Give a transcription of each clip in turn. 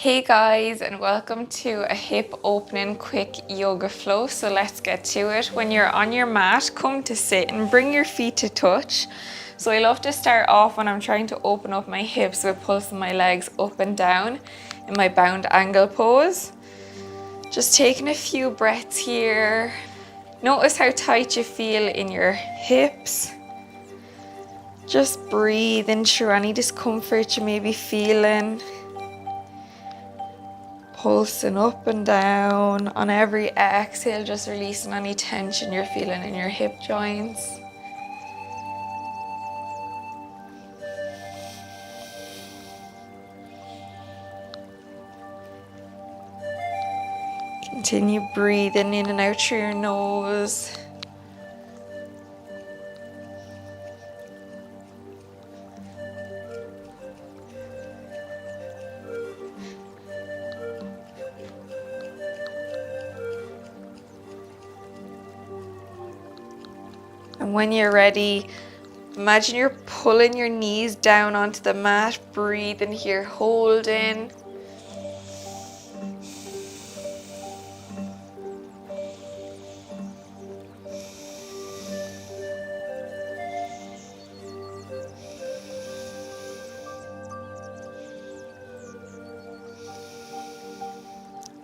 Hey guys, and welcome to a hip opening quick yoga flow. So let's get to it. When you're on your mat, come to sit and bring your feet to touch. So I love to start off when I'm trying to open up my hips with pulsing my legs up and down in my bound angle pose. Just taking a few breaths here. Notice how tight you feel in your hips. Just breathing through any discomfort you may be feeling. Pulsing up and down. On every exhale, just releasing any tension you're feeling in your hip joints. Continue breathing in and out through your nose. And when you're ready, imagine you're pulling your knees down onto the mat. Breathing here, holding.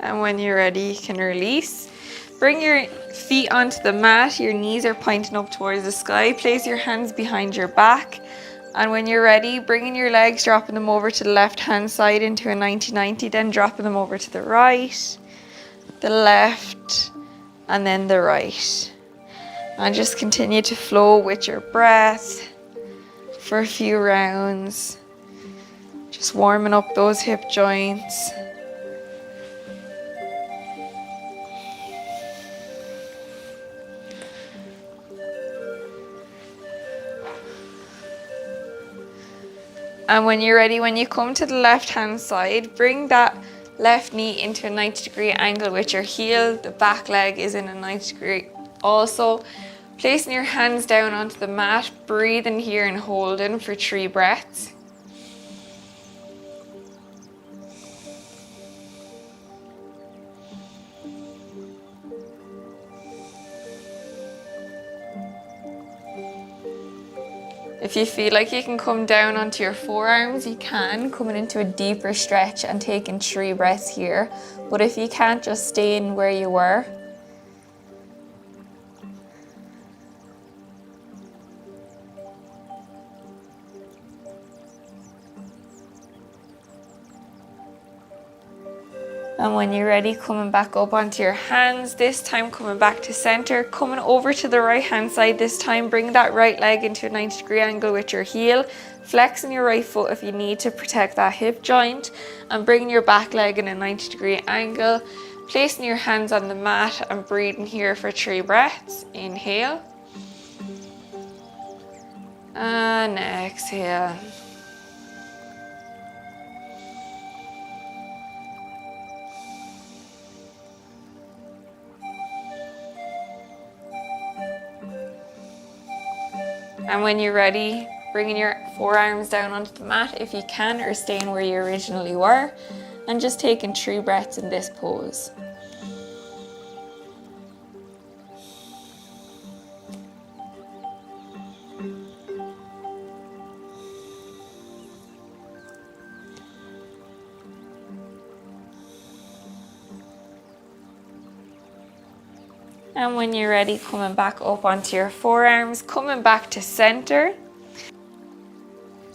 And when you're ready, you can release. Bring your feet onto the mat. Your knees are pointing up towards the sky. Place your hands behind your back. And when you're ready, bringing your legs, dropping them over to the left hand side into a 90-90, then dropping them over to the right, the left, and then the right. And just continue to flow with your breath for a few rounds. Just warming up those hip joints. And when you're ready, when you come to the left hand side, bring that left knee into a 90-degree angle with your heel. The back leg is in a 90-degree also. Placing your hands down onto the mat, breathing here and holding for 3 breaths. If you feel like you can come down onto your forearms, you can, coming into a deeper stretch and taking 3 breaths here. But if you can't, just stay in where you were. And when you're ready, coming back up onto your hands, this time coming back to center, coming over to the right hand side this time, bring that right leg into a 90-degree angle with your heel, flexing your right foot if you need to protect that hip joint, and bringing your back leg in a 90-degree angle, placing your hands on the mat and breathing here for 3 breaths. Inhale. And exhale. And when you're ready, bringing your forearms down onto the mat if you can, or staying where you originally were, and just taking 3 breaths in this pose. And when you're ready, coming back up onto your forearms, coming back to center.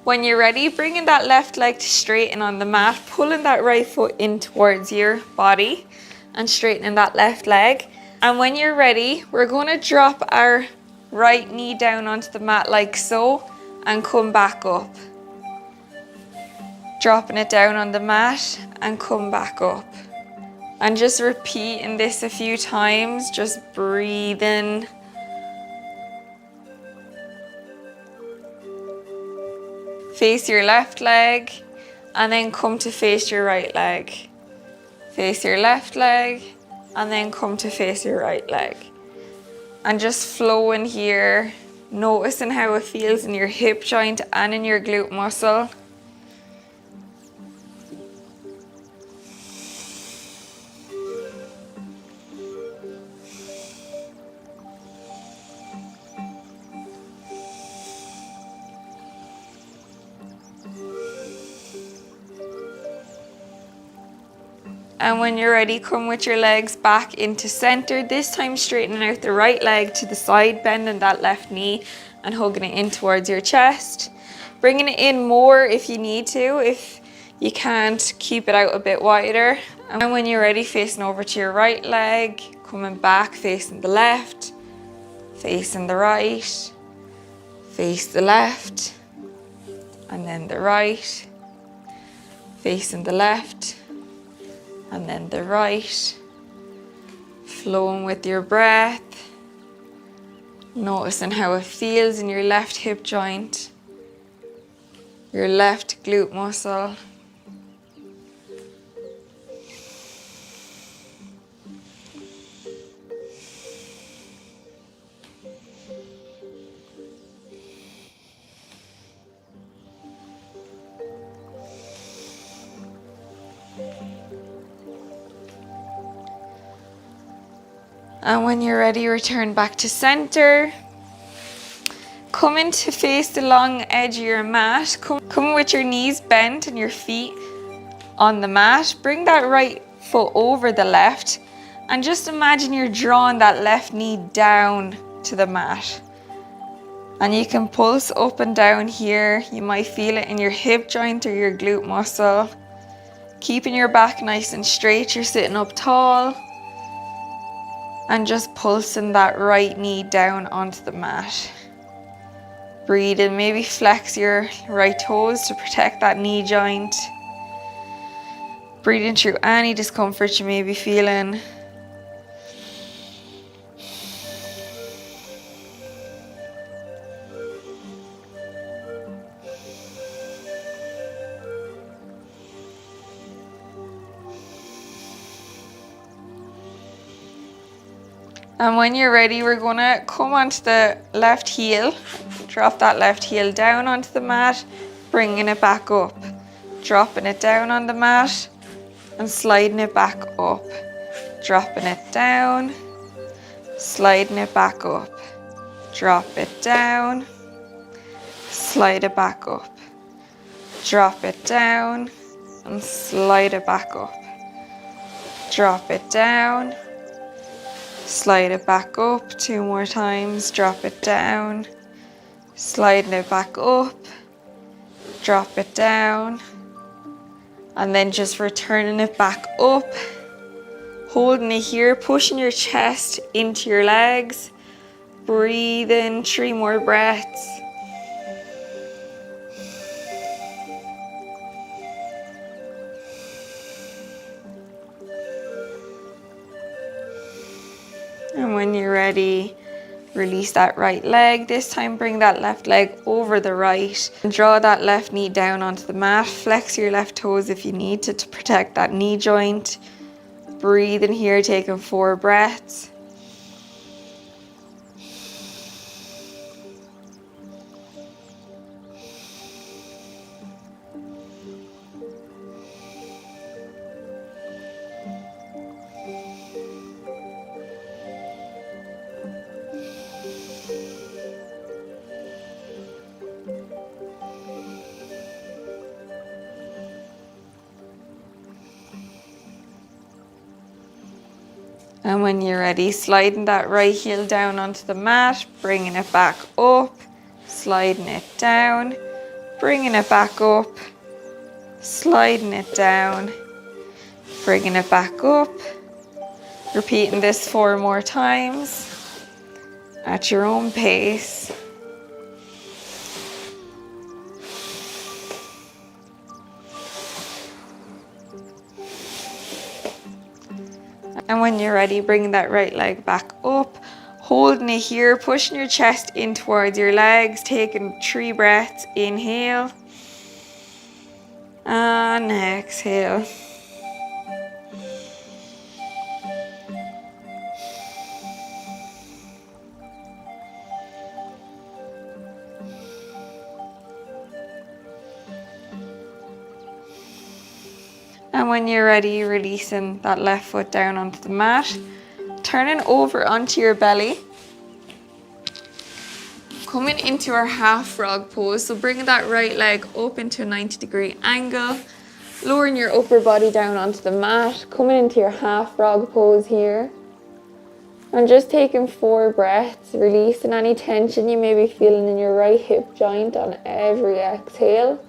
When you're ready, bringing that left leg to straighten on the mat, pulling that right foot in towards your body and straightening that left leg. And when you're ready, we're going to drop our right knee down onto the mat like so and come back up. Dropping it down on the mat and come back up. And just repeating this a few times, just breathing. Face your left leg and then come to face your right leg. Face your left leg and then come to face your right leg. And just flowing here, noticing how it feels in your hip joint and in your glute muscle. And when you're ready, come with your legs back into center. This time straightening out the right leg to the side, bending that left knee and hugging it in towards your chest. Bringing it in more if you need to. If you can't, keep it out a bit wider. And when you're ready, facing over to your right leg, coming back, facing the left, facing the right, face the left, and then the right, facing the left, and then the right, flowing with your breath, noticing how it feels in your left hip joint, your left glute muscle. And when you're ready, return back to center. Come in to face the long edge of your mat. Come with your knees bent and your feet on the mat. Bring that right foot over the left. And just imagine you're drawing that left knee down to the mat. And you can pulse up and down here. You might feel it in your hip joint or your glute muscle. Keeping your back nice and straight. You're sitting up tall. And just pulsing that right knee down onto the mat. Breathe in, maybe flex your right toes to protect that knee joint. Breathing through any discomfort you may be feeling. And when you're ready, we're gonna come onto the left heel. Drop that left heel down onto the mat, bringing it back up. Dropping it down on the mat and sliding it back up. Dropping it down, sliding it back up. Drop it down, slide it back up. Drop it down and slide it back up. Drop it down, slide it back up 2 more times. Drop it down, sliding it back up, drop it down, and then just returning it back up, holding it here, pushing your chest into your legs. Breathe in 3 more breaths. And when you're ready, release that right leg. This time bring that left leg over the right and draw that left knee down onto the mat. Flex your left toes if you need to protect that knee joint. Breathe in here, taking 4 breaths. And when you're ready, sliding that right heel down onto the mat, bringing it back up, sliding it down, bringing it back up, sliding it down, bringing it back up. Repeating this 4 more times at your own pace. And when you're ready, bring that right leg back up, holding it here, pushing your chest in towards your legs, taking 3 breaths. Inhale and exhale. And when you're ready, releasing that left foot down onto the mat, turning over onto your belly, coming into our half frog pose. So bring that right leg up into a 90-degree angle Lowering your upper body down onto the mat, coming into your half frog pose here. And just taking 4 breaths, releasing any tension you may be feeling in your right hip joint on every exhale.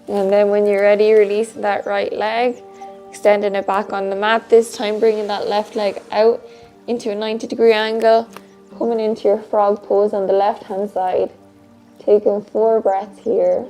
And then when you're ready, releasing that right leg, extending it back on the mat, this time bringing that left leg out into a 90-degree angle, coming into your frog pose on the left hand side, taking 4 breaths here.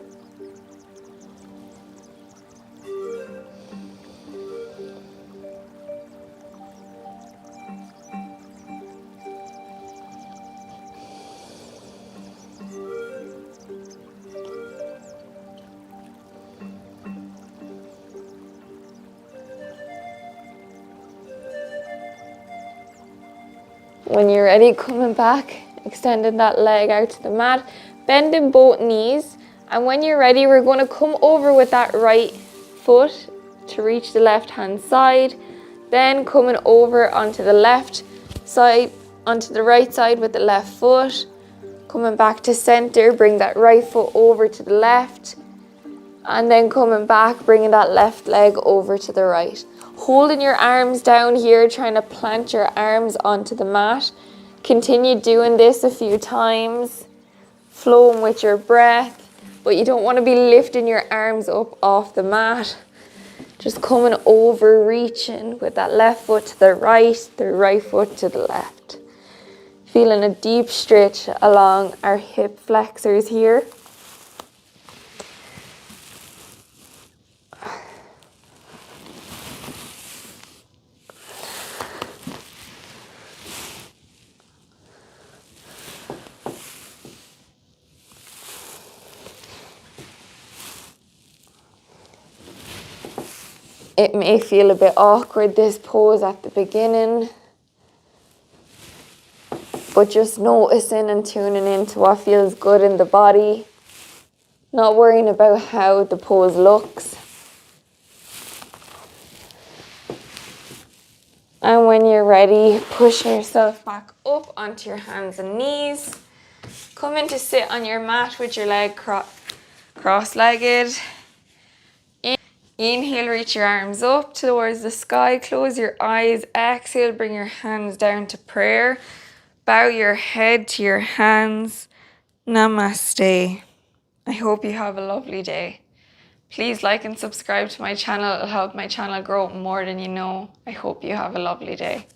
When you're ready, coming back, extending that leg out to the mat, bending both knees. And when you're ready, we're going to come over with that right foot to reach the left hand side. Then coming over onto the left side, onto the right side with the left foot. Coming back to center, bring that right foot over to the left. And then coming back, bringing that left leg over to the right. Holding your arms down here, trying to plant your arms onto the mat. Continue doing this a few times, flowing with your breath, but you don't want to be lifting your arms up off the mat. Just coming over, reaching with that left foot to the right foot to the left. Feeling a deep stretch along our hip flexors here. It may feel a bit awkward, this pose at the beginning, but just noticing and tuning into what feels good in the body, not worrying about how the pose looks. And when you're ready, pushing yourself back up onto your hands and knees. Come in to sit on your mat with your leg cross-legged. Inhale, reach your arms up towards the sky. Close your eyes. Exhale, bring your hands down to prayer. Bow your head to your hands. Namaste. I hope you have a lovely day. Please like and subscribe to my channel. It'll help my channel grow more than you know. I hope you have a lovely day.